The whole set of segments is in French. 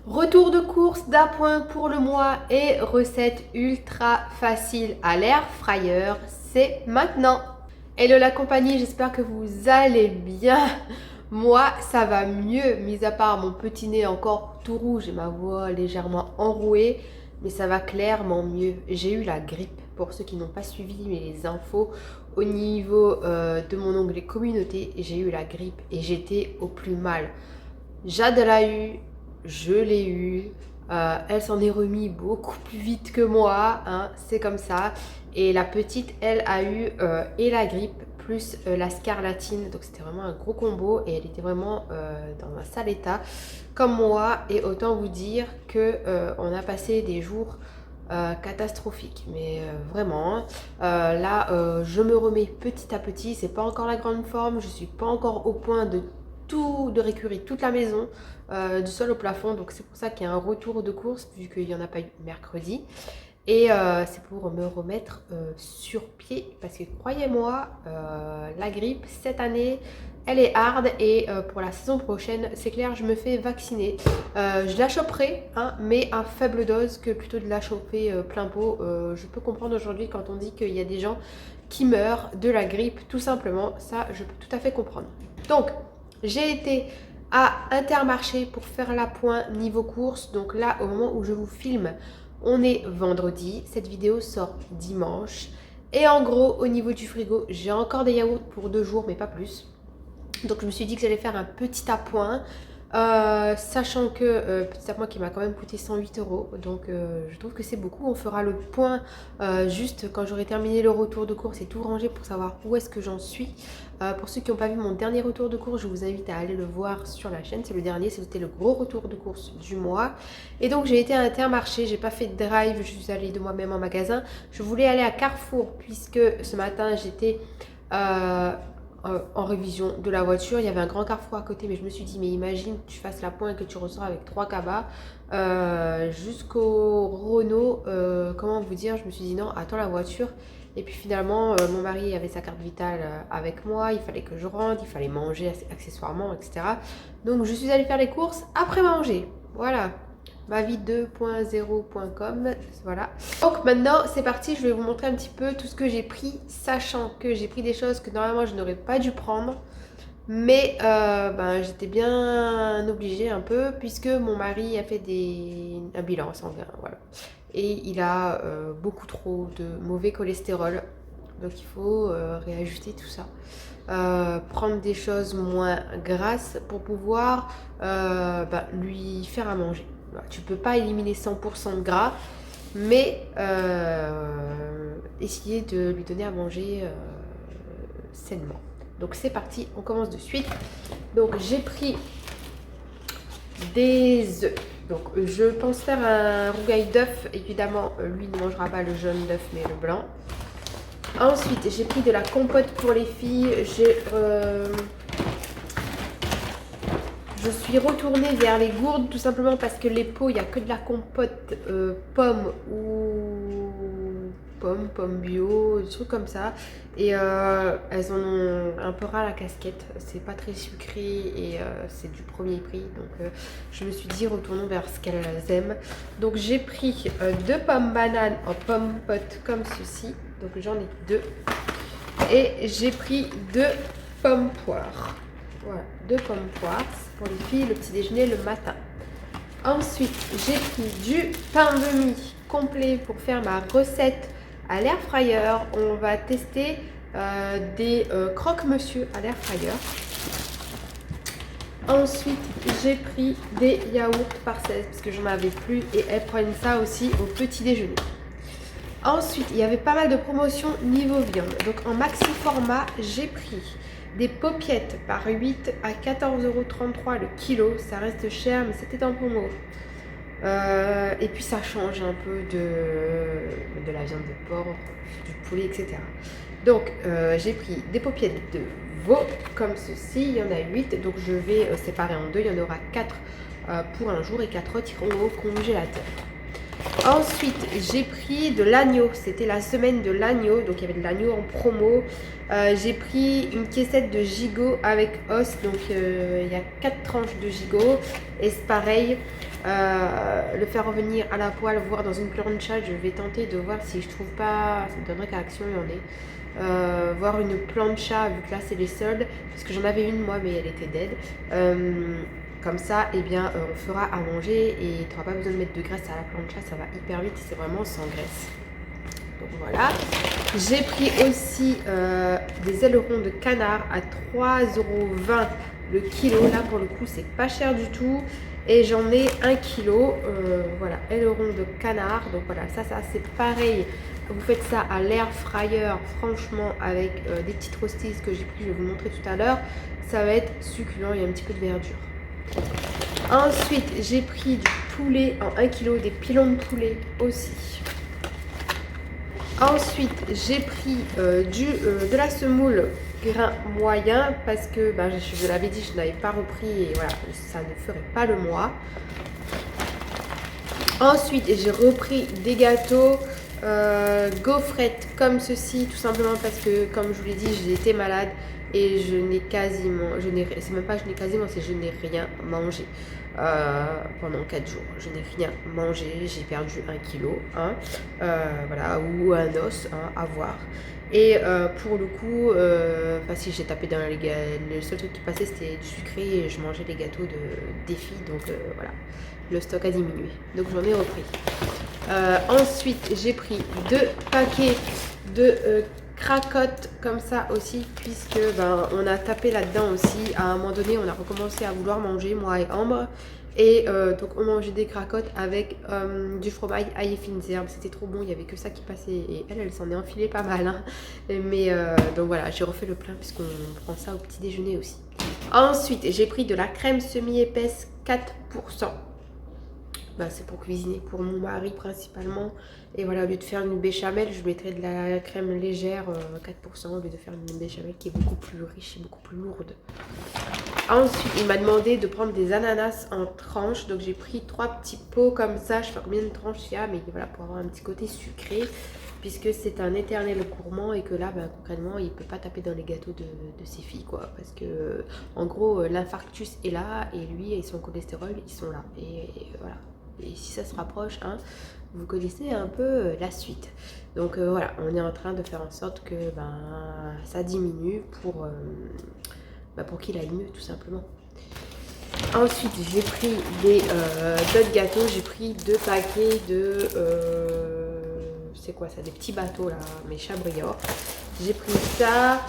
Retour de course d'appoint pour le mois et recette ultra facile à l'air fryer, c'est maintenant. Hello la compagnie, j'espère que vous allez bien. Moi, ça va mieux, mis à part mon petit nez encore tout rouge et ma voix légèrement enrouée, mais ça va clairement mieux. J'ai eu la grippe, pour ceux qui n'ont pas suivi mes infos, au niveau de mon onglet communauté, j'ai eu la grippe et j'étais au plus mal. Jade l'a eu, je l'ai eu, elle s'en est remis beaucoup plus vite que moi, hein, c'est comme ça. Et la petite, elle a eu et la grippe plus la scarlatine, donc c'était vraiment un gros combo et elle était vraiment dans un sale état comme moi. Et autant vous dire que on a passé des jours catastrophiques, mais vraiment là je me remets petit à petit, c'est pas encore la grande forme, je suis pas encore au point de récurer toute la maison du sol au plafond, donc c'est pour ça qu'il y a un retour de course vu qu'il n'y en a pas eu mercredi. Et c'est pour me remettre sur pied parce que croyez-moi, la grippe cette année, elle est hard et pour la saison prochaine, c'est clair, je me fais vacciner. Je la choperai, hein, mais à faible dose que plutôt de la choper plein pot. Je peux comprendre aujourd'hui quand on dit qu'il y a des gens qui meurent de la grippe, tout simplement. Ça, je peux tout à fait comprendre. Donc, j'ai été à Intermarché pour faire l'appoint niveau course. Donc là, au moment où je vous filme, on est vendredi, cette vidéo sort dimanche. Et en gros, au niveau du frigo, j'ai encore des yaourts pour 2 jours, mais pas plus. Donc je me suis dit que j'allais faire un petit appoint, sachant que petit appoint qui m'a quand même coûté 108 €. Donc je trouve que c'est beaucoup. On fera le point juste quand j'aurai terminé le retour de course et tout rangé pour savoir où est-ce que j'en suis. Pour ceux qui n'ont pas vu mon dernier retour de course, je vous invite à aller le voir sur la chaîne. C'est le dernier, c'était le gros retour de course du mois. Et donc j'ai été à Intermarché, j'ai pas fait de drive, je suis allée de moi-même en magasin. Je voulais aller à Carrefour puisque ce matin j'étais en révision de la voiture. Il y avait un grand Carrefour à côté, mais je me suis dit, mais imagine que tu fasses la pointe et que tu ressors avec 3 cabas jusqu'au Renault. Comment vous dire, je me suis dit non, attends la voiture. Et puis finalement, mon mari avait sa carte vitale avec moi, il fallait que je rentre, il fallait manger accessoirement, etc. Donc je suis allée faire les courses après manger. Voilà, mavie2.0.com, voilà. Donc maintenant c'est parti, je vais vous montrer un petit peu tout ce que j'ai pris, sachant que j'ai pris des choses que normalement je n'aurais pas dû prendre, mais j'étais bien obligée un peu puisque mon mari a fait un bilan sanguin, voilà, et il a beaucoup trop de mauvais cholestérol, donc il faut réajuster tout ça. Prendre des choses moins grasses pour pouvoir lui faire à manger. Tu peux pas éliminer 100% de gras, mais essayer de lui donner à manger sainement. Donc c'est parti, on commence de suite. Donc j'ai pris des œufs. Donc je pense faire un rougail d'œuf. Évidemment, lui ne mangera pas le jaune d'œuf, mais le blanc. Ensuite, j'ai pris de la compote pour les filles. Je suis retournée vers les gourdes tout simplement parce que les pots, il n'y a que de la compote pomme ou pomme bio, des trucs comme ça. Et elles en ont un peu ras la casquette. C'est pas très sucré et c'est du premier prix. Donc je me suis dit retournons vers ce qu'elles aiment. Donc j'ai pris 2 pommes bananes en pomme pote comme ceci. Donc j'en ai 2. Et j'ai pris 2 pommes poires. Voilà, 2 pommes poires pour les filles, le petit déjeuner le matin. Ensuite, j'ai pris du pain de mie complet pour faire ma recette à l'air fryer. On va tester des croque-monsieur à l'air fryer. Ensuite, j'ai pris des yaourts par 16 parce que j'en avais plus et elles prennent ça aussi au petit déjeuner. Ensuite, il y avait pas mal de promotions niveau viande. Donc en maxi format, j'ai pris des popiettes par 8 à 14,33 € le kilo. Ça reste cher, mais c'était en promo. Et puis ça change un peu de la viande de porc, du poulet, etc. Donc j'ai pris des popiettes de veau comme ceci. Il y en a 8, donc je vais séparer en 2. Il y en aura 4 pour un jour et 4 autres iront au congélateur. Ensuite, j'ai pris de l'agneau. C'était la semaine de l'agneau. Donc, il y avait de l'agneau en promo. J'ai pris une caissette de gigot avec os. Donc, il y a 4 tranches de gigot. Et c'est pareil. le faire revenir à la poêle, voire dans une plancha. Je vais tenter de voir si je trouve pas, ça me donnerait qu'à Action il y en ait. Voir une plancha, vu que là c'est les soldes, parce que j'en avais une moi mais elle était dead. Comme ça, eh bien, on fera à manger et tu n'auras pas besoin de mettre de graisse à la plancha, ça va hyper vite, c'est vraiment sans graisse. Donc voilà. J'ai pris aussi des ailerons de canard à 3,20 € le kilo. Là pour le coup, c'est pas cher du tout. Et j'en ai 1 kilo. Voilà, ailerons de canard. Donc voilà, ça c'est pareil. Vous faites ça à l'air fryer, franchement, avec des petites rosties que j'ai pris, je vais vous montrer tout à l'heure. Ça va être succulent, il y a un petit peu de verdure. Ensuite, j'ai pris du poulet en 1 kg, des pilons de poulet aussi. Ensuite, j'ai pris de la semoule grain moyen parce que je l'avais dit, je n'avais pas repris et voilà, ça ne ferait pas le mois. Ensuite, j'ai repris des gâteaux gaufrettes comme ceci, tout simplement parce que, comme je vous l'ai dit, j'ai été malade. Et je n'ai quasiment, c'est même pas je n'ai quasiment, c'est je n'ai rien mangé pendant 4 jours. Je n'ai rien mangé, j'ai perdu 1 kilo, hein, voilà, ou un os, hein, à voir. Et pour le coup, si j'ai tapé dans le seul truc qui passait c'était du sucré et je mangeais les gâteaux des filles, donc voilà, le stock a diminué. Donc j'en ai repris. Ensuite, j'ai pris 2 paquets de cracotte comme ça aussi, puisque on a tapé là-dedans aussi. À un moment donné, on a recommencé à vouloir manger, moi et Ambre. Et donc on mangeait des cracottes avec du fromage ail et fines herbes. C'était trop bon, il n'y avait que ça qui passait. Et elle s'en est enfilée pas mal. Hein. Mais donc voilà, j'ai refait le plein puisqu'on prend ça au petit déjeuner aussi. Ensuite, j'ai pris de la crème semi-épaisse 4%. C'est pour cuisiner pour mon mari principalement. Et voilà, au lieu de faire une béchamel, je mettrai de la crème légère 4% au lieu de faire une béchamel qui est beaucoup plus riche et beaucoup plus lourde. Ensuite, il m'a demandé de prendre des ananas en tranches. Donc j'ai pris 3 petits pots comme ça. Je sais pas combien de tranches il y a, mais voilà, pour avoir un petit côté sucré. Puisque c'est un éternel gourmand et que là, concrètement, il ne peut pas taper dans les gâteaux de ses filles, quoi. Parce que, en gros, l'infarctus est là et lui et son cholestérol, ils sont là. Et voilà. Et si ça se rapproche, hein, vous connaissez un peu la suite. Donc voilà, on est en train de faire en sorte que ça diminue pour qu'il aille mieux, tout simplement. Ensuite, j'ai pris d'autres gâteaux. J'ai pris 2 paquets de... c'est quoi ça? Des petits bateaux là, mes Chabrior. J'ai pris ça.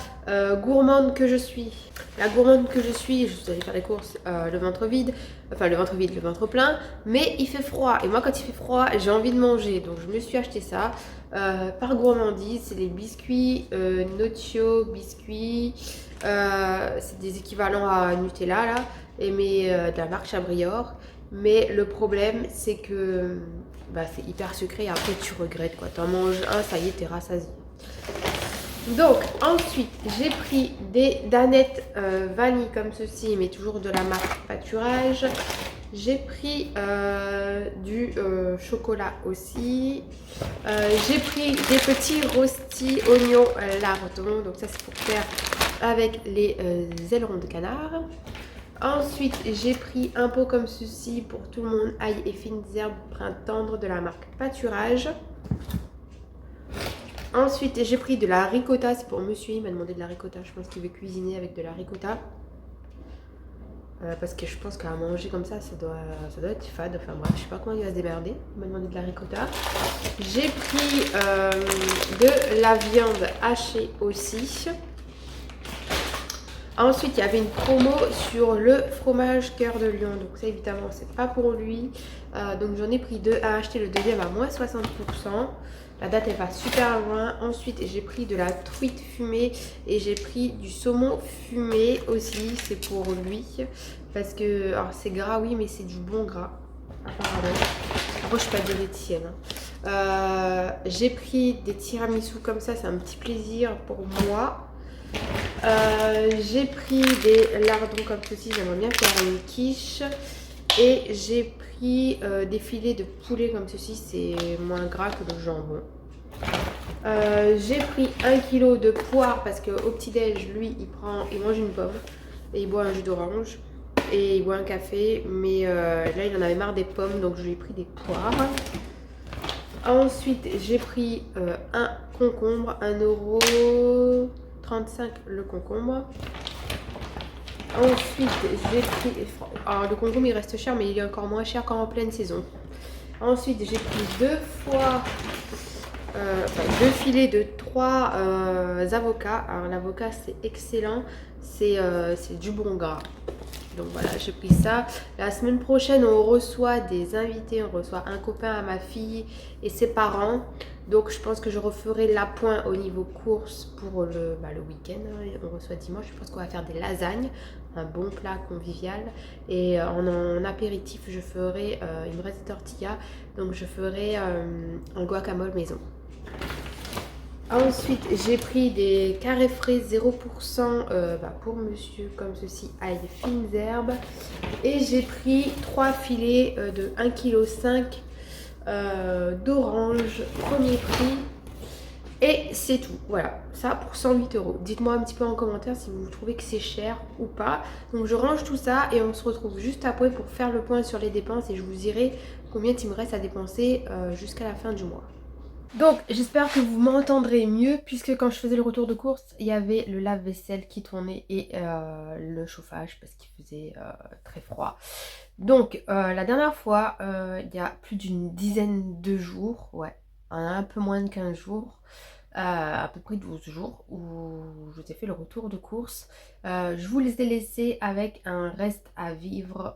Gourmande que je suis. La gourmande que je suis, je suis allée faire les courses le ventre vide. Enfin, le ventre vide, le ventre plein. Mais il fait froid. Et moi, quand il fait froid, j'ai envie de manger. Donc, je me suis acheté ça. Par gourmandise, c'est les biscuits Noccio biscuits. C'est des équivalents à Nutella là. Mais de la marque Chabrior. Mais le problème, c'est que c'est hyper sucré et après tu regrettes quoi. T'en manges un, ça y est, t'es rassasié. Donc ensuite, j'ai pris des danettes vanille comme ceci, mais toujours de la marque Pâturage. J'ai pris du chocolat aussi. J'ai pris des petits rostis oignons lardons. Donc ça c'est pour faire avec les ailerons de canard. Ensuite, j'ai pris un pot comme ceci pour tout le monde, ail et fines herbes brun tendre de la marque Pâturage. Ensuite, j'ai pris de la ricotta, c'est pour monsieur, il m'a demandé de la ricotta, je pense qu'il veut cuisiner avec de la ricotta. Parce que je pense qu'à manger comme ça doit être fade, enfin bref, je sais pas comment il va se démerder, il m'a demandé de la ricotta. J'ai pris de la viande hachée aussi. Ensuite, il y avait une promo sur le fromage cœur de lion. Donc ça, évidemment, c'est pas pour lui. Donc j'en ai pris 2 à acheter le deuxième à moins 60%. La date, elle va super loin. Ensuite, j'ai pris de la truite fumée et j'ai pris du saumon fumé aussi. C'est pour lui. Parce que, alors c'est gras, oui, mais c'est du bon gras. Apparemment. Après, je suis pas diététicienne. J'ai pris des tiramisu comme ça. C'est un petit plaisir pour moi. J'ai pris des lardons comme ceci, j'aimerais bien faire une quiche. Et j'ai pris des filets de poulet comme ceci, c'est moins gras que le jambon. J'ai pris 1 kg de poire parce qu'au petit déj, lui, il mange une pomme et il boit un jus d'orange. et il boit un café. Mais là, il en avait marre des pommes, donc je lui ai pris des poires. Ensuite, j'ai pris un concombre, 1,35 € le concombre. Ensuite, j'ai pris... Alors, le concombre, il reste cher, mais il est encore moins cher qu'en pleine saison. Ensuite, j'ai pris deux filets de 3 avocats. Alors, l'avocat, c'est excellent. C'est du bon gras. Donc voilà, j'ai pris ça. La semaine prochaine, on reçoit des invités. On reçoit un copain à ma fille et ses parents. Donc je pense que je referai l'appoint au niveau course pour le week-end. On reçoit dimanche. Je pense qu'on va faire des lasagnes. Un bon plat convivial. Et en apéritif, je ferai, il me reste des tortillas. Donc je ferai un guacamole maison. Ensuite, j'ai pris des carrés frais 0% pour monsieur, comme ceci, ail fines herbes. Et j'ai pris 3 filets de 1,5 kg d'orange, premier prix. Et c'est tout, voilà, ça pour 108 €. Dites-moi un petit peu en commentaire si vous trouvez que c'est cher ou pas. Donc je range tout ça et on se retrouve juste après pour faire le point sur les dépenses et je vous dirai combien il me reste à dépenser jusqu'à la fin du mois. Donc j'espère que vous m'entendrez mieux puisque quand je faisais le retour de course, il y avait le lave-vaisselle qui tournait et le chauffage parce qu'il faisait très froid. Donc la dernière fois, il y a plus d'une dizaine de jours, ouais, un peu moins de 15 jours, à peu près 12 jours où je vous ai fait le retour de course. Je vous les ai laissés avec un reste à vivre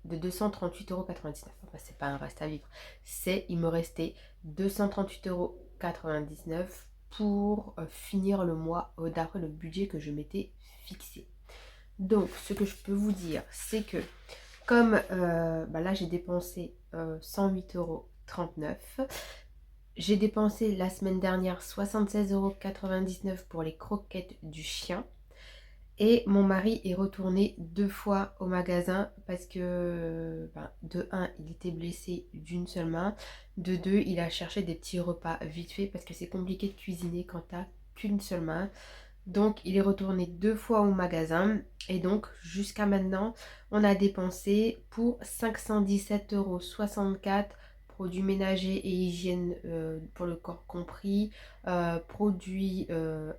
de 238,99 €. Enfin, c'est pas un reste à vivre, il me restait 238,99 € pour finir le mois d'après le budget que je m'étais fixé. Donc ce que je peux vous dire, c'est que comme là j'ai dépensé 108,39 €, j'ai dépensé la semaine dernière 76,99 € pour les croquettes du chien. Et mon mari est retourné 2 fois au magasin parce que de 1, il était blessé d'une seule main. De 2, il a cherché des petits repas vite fait parce que c'est compliqué de cuisiner quand t'as qu'une seule main. Donc il est retourné 2 fois au magasin et donc jusqu'à maintenant on a dépensé pour 517,64 €, produits ménagers et hygiène pour le corps compris, produits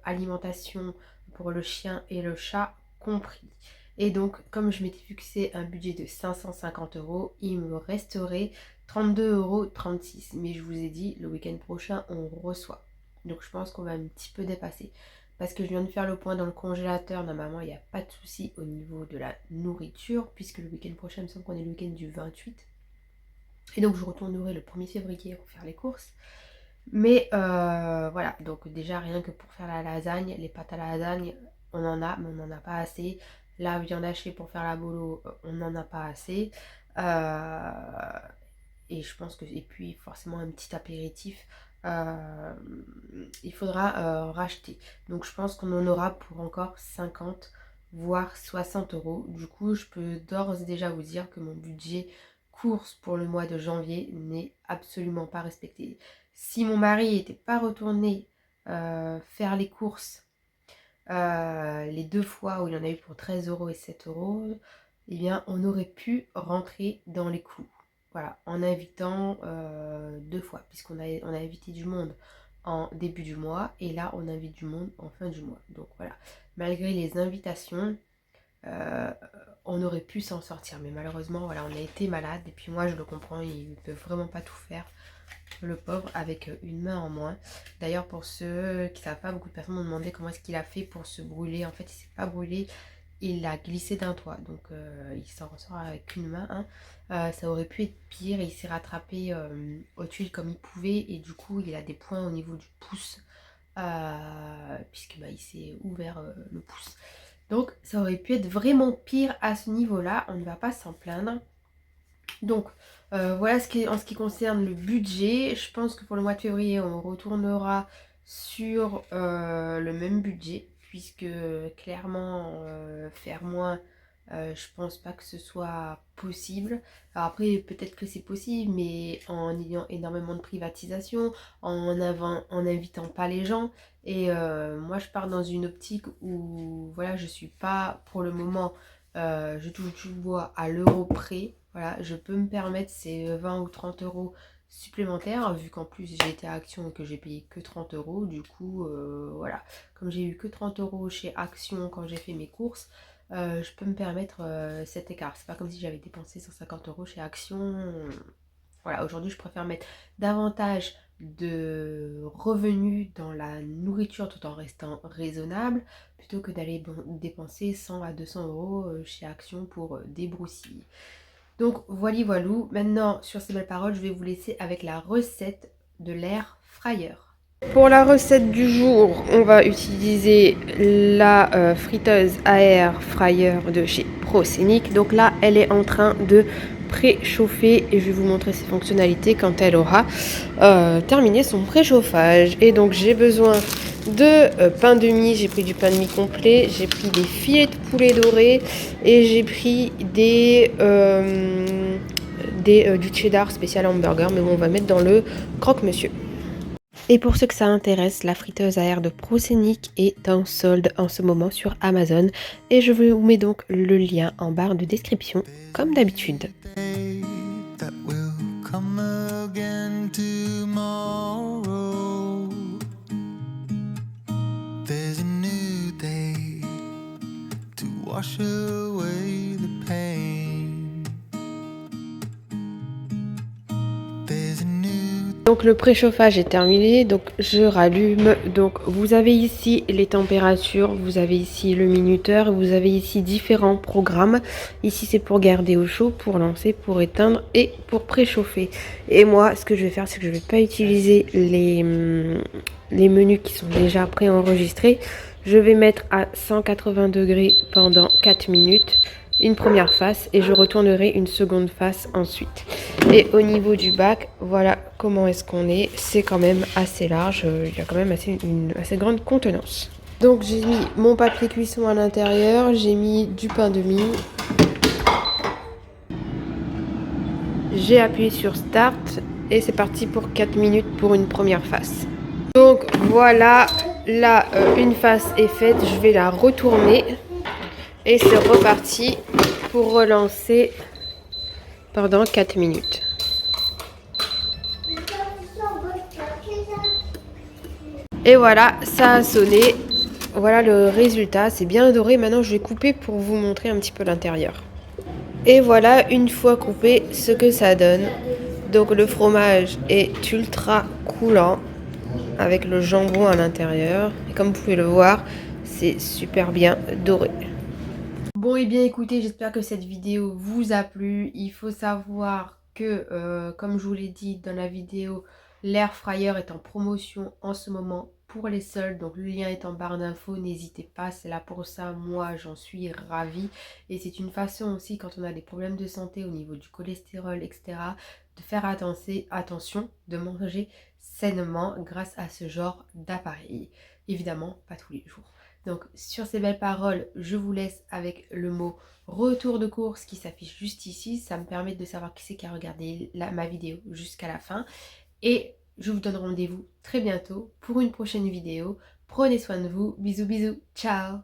alimentation pour le chien et le chat compris. Et donc comme je m'étais fixé un budget de 550 €, il me resterait 32,36 €. Mais je vous ai dit, le week-end prochain on reçoit. Donc je pense qu'on va un petit peu dépasser. Parce que je viens de faire le point dans le congélateur, normalement il n'y a pas de souci au niveau de la nourriture, puisque le week-end prochain, il me semble qu'on est le week-end du 28. Et donc je retournerai le 1er février pour faire les courses. Mais voilà, donc déjà rien que pour faire la lasagne, les pâtes à la lasagne, on en a, mais on n'en a pas assez. La viande hachée pour faire la bolo, on n'en a pas assez. Et je pense que, et puis forcément un petit apéritif, il faudra racheter. Donc je pense qu'on en aura pour encore 50 voire 60 €. Du coup je peux d'ores et déjà vous dire que mon budget course pour le mois de janvier n'est absolument pas respecté. Si mon mari n'était pas retourné faire les courses les 2 fois où il en a eu pour 13 € et 7 €, eh bien on aurait pu rentrer dans les clous. Voilà, en invitant 2 fois, puisqu'on a invité du monde en début du mois et là on invite du monde en fin du mois. Donc voilà, malgré les invitations, on aurait pu s'en sortir. Mais malheureusement, voilà, on a été malade et puis moi je le comprends, il ne peut vraiment pas tout faire. Le pauvre, avec une main en moins. D'ailleurs, pour ceux qui ne savent pas, beaucoup de personnes m'ont demandé comment est-ce qu'il a fait pour se brûler. En fait, il ne s'est pas brûlé, il a glissé d'un toit. Donc, il s'en ressort avec une main. Ça aurait pu être pire. Il s'est rattrapé aux tuiles comme il pouvait. Et du coup, il a des points au niveau du pouce. Puisque il s'est ouvert le pouce. Donc, ça aurait pu être vraiment pire à ce niveau-là. On ne va pas s'en plaindre. Donc voilà en ce qui concerne le budget. Je pense que pour le mois de février on retournera sur le même budget, puisque clairement faire moins, je pense pas que ce soit possible. Alors après peut-être que c'est possible, mais en ayant énormément de privatisation, en invitant pas les gens. Et moi je pars dans une optique où voilà, je suis pas pour le moment Je touche du bois à l'euro près. Voilà, je peux me permettre ces 20 ou 30 euros supplémentaires, vu qu'en plus j'ai été à Action et que j'ai payé que 30 euros. Du coup, voilà, comme j'ai eu que 30 euros chez Action quand j'ai fait mes courses, je peux me permettre cet écart. C'est pas comme si j'avais dépensé 150 euros chez Action. Voilà, aujourd'hui je préfère mettre davantage de revenus dans la nourriture tout en restant raisonnable plutôt que d'aller dépenser 100 à 200 euros chez Action pour des broussilles. Donc voilà, voilou. Maintenant, sur ces belles paroles, je vais vous laisser avec la recette de l'air fryer. Pour la recette du jour, on va utiliser la friteuse à air fryer de chez Proscenic. Donc là, elle est en train de préchauffer et je vais vous montrer ses fonctionnalités quand elle aura terminé son préchauffage. Et donc j'ai besoin de pain de mie, j'ai pris du pain de mie complet, j'ai pris des filets de poulet doré et j'ai pris du cheddar spécial hamburger, mais bon, on va mettre dans le croque-monsieur. Et pour ceux que ça intéresse, la friteuse à air de Proscenic est en solde en ce moment sur Amazon. Et je vous mets donc le lien en barre de description, comme d'habitude. Donc le préchauffage est terminé, donc je rallume. Donc vous avez ici les températures, vous avez ici le minuteur, vous avez ici différents programmes. Ici c'est pour garder au chaud, pour lancer, pour éteindre et pour préchauffer. Et moi ce que je vais faire, c'est que je ne vais pas utiliser les menus qui sont déjà préenregistrés. Je vais mettre à 180 degrés pendant 4 minutes. Une première face et je retournerai une seconde face ensuite. Et au niveau du bac, voilà comment est-ce qu'on est. C'est quand même assez large, il y a quand même une assez grande contenance. Donc j'ai mis mon papier cuisson à l'intérieur, j'ai mis du pain de mie. J'ai appuyé sur Start et c'est parti pour 4 minutes pour une première face. Donc voilà, là une face est faite, je vais la retourner. Et c'est reparti pour relancer pendant 4 minutes. Et voilà, ça a sonné. Voilà le résultat, c'est bien doré. Maintenant, je vais couper pour vous montrer un petit peu l'intérieur. Et voilà, une fois coupé, ce que ça donne. Donc le fromage est ultra coulant avec le jambon à l'intérieur. Et comme vous pouvez le voir, c'est super bien doré. Bon et bien écoutez, j'espère que cette vidéo vous a plu. Il faut savoir que, comme je vous l'ai dit dans la vidéo, l'air fryer est en promotion en ce moment pour les soldes. Donc le lien est en barre d'infos, n'hésitez pas, c'est là pour ça. Moi j'en suis ravie. Et c'est une façon aussi quand on a des problèmes de santé au niveau du cholestérol, etc. de faire attention, de manger sainement grâce à ce genre d'appareil. Évidemment, pas tous les jours. Donc sur ces belles paroles, je vous laisse avec le mot retour de course qui s'affiche juste ici. Ça me permet de savoir qui c'est qui a regardé ma vidéo jusqu'à la fin. Et je vous donne rendez-vous très bientôt pour une prochaine vidéo. Prenez soin de vous. Bisous bisous. Ciao.